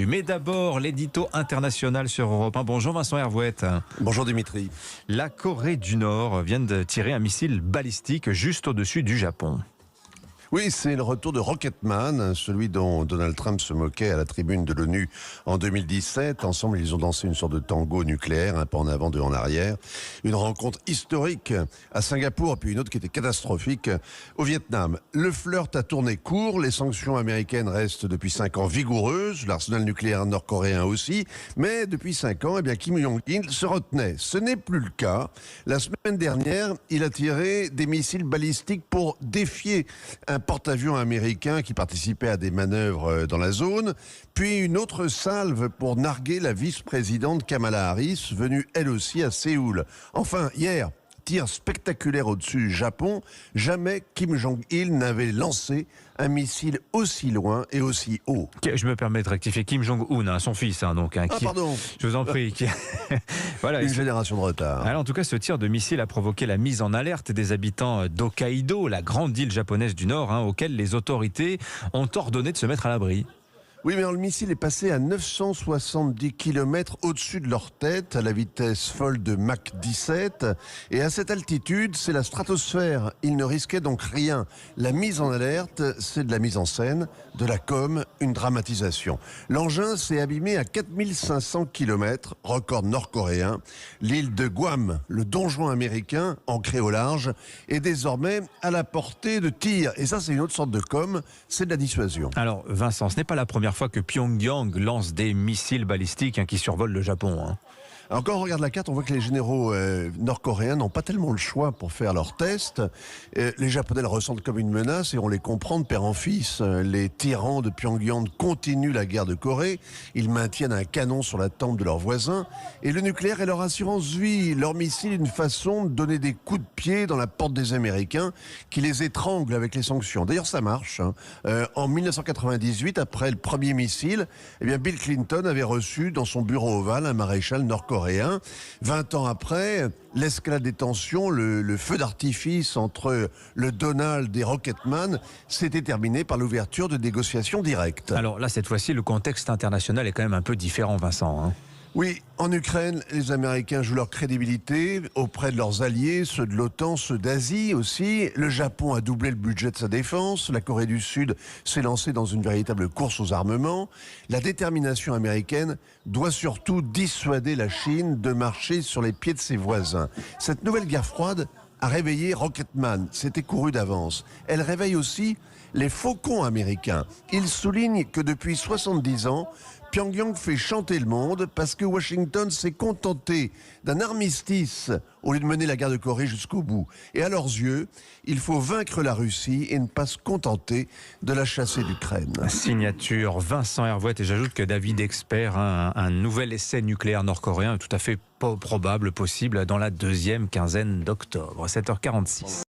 Mais d'abord, l'édito international sur Europe 1. Bonjour Vincent Hervouette. Bonjour Dimitri. La Corée du Nord vient de tirer un missile balistique juste au-dessus du Japon. Oui, c'est le retour de Rocketman, celui dont Donald Trump se moquait à la tribune de l'ONU en 2017. Ensemble, ils ont dansé une sorte de tango nucléaire, un pas en avant, deux en arrière. Une rencontre historique à Singapour, puis une autre qui était catastrophique au Vietnam. Le flirt a tourné court, les sanctions américaines restent depuis 5 ans vigoureuses, l'arsenal nucléaire nord-coréen aussi, mais depuis 5 ans, Kim Jong-il se retenait. Ce n'est plus le cas. La semaine dernière, il a tiré des missiles balistiques pour défier un porte-avions américain qui participait à des manœuvres dans la zone, puis une autre salve pour narguer la vice-présidente Kamala Harris, venue elle aussi à Séoul. Enfin, hier, tir spectaculaire au-dessus du Japon, jamais Kim Jong-il n'avait lancé un missile aussi loin et aussi haut. Je me permets de rectifier Kim Jong-un, son fils. Pardon. Je vous en prie. Voilà, une génération de retard. Alors, en tout cas, ce tir de missile a provoqué la mise en alerte des habitants d'Hokkaido, la grande île japonaise du Nord, auquel les autorités ont ordonné de se mettre à l'abri. Oui, mais alors, le missile est passé à 970 km au-dessus de leur tête, à la vitesse folle de Mach 17. Et à cette altitude, c'est la stratosphère. Ils ne risquaient donc rien. La mise en alerte, c'est de la mise en scène, de la com, une dramatisation. L'engin s'est abîmé à 4500 km, record nord-coréen. L'île de Guam, le donjon américain, ancré au large, est désormais à la portée de tir. Et ça, c'est une autre sorte de com, c'est de la dissuasion. Alors, Vincent, ce n'est pas la première fois que Pyongyang lance des missiles balistiques qui survolent le Japon. Alors quand on regarde la carte, on voit que les généraux nord-coréens n'ont pas tellement le choix pour faire leurs tests. Les Japonais le ressentent comme une menace et on les comprend de père en fils. Les tyrans de Pyongyang continuent la guerre de Corée. Ils maintiennent un canon sur la tempe de leurs voisins. Et le nucléaire est leur assurance vie. Leur missile est une façon de donner des coups de pied dans la porte des Américains qui les étranglent avec les sanctions. D'ailleurs, ça marche. En 1998, après le premier missile, Bill Clinton avait reçu dans son bureau ovale un maréchal nord-coréen. 20 ans après, l'escalade des tensions, le feu d'artifice entre le Donald et Rocketman s'était terminé par l'ouverture de négociations directes. Alors là, cette fois-ci, le contexte international est quand même un peu différent, Vincent. Oui, en Ukraine, les Américains jouent leur crédibilité auprès de leurs alliés, ceux de l'OTAN, ceux d'Asie aussi. Le Japon a doublé le budget de sa défense. La Corée du Sud s'est lancée dans une véritable course aux armements. La détermination américaine doit surtout dissuader la Chine de marcher sur les pieds de ses voisins. Cette nouvelle guerre froide a réveillé Rocketman, c'était couru d'avance. Elle réveille aussi les faucons américains. Il souligne que depuis 70 ans, Pyongyang fait chanter le monde parce que Washington s'est contenté d'un armistice au lieu de mener la guerre de Corée jusqu'au bout. Et à leurs yeux, il faut vaincre la Russie et ne pas se contenter de la chasser d'Ukraine. Signature Vincent Hervouette, et j'ajoute que David Expert, un nouvel essai nucléaire nord-coréen est tout à fait probable, possible dans la deuxième quinzaine d'octobre. 7h46.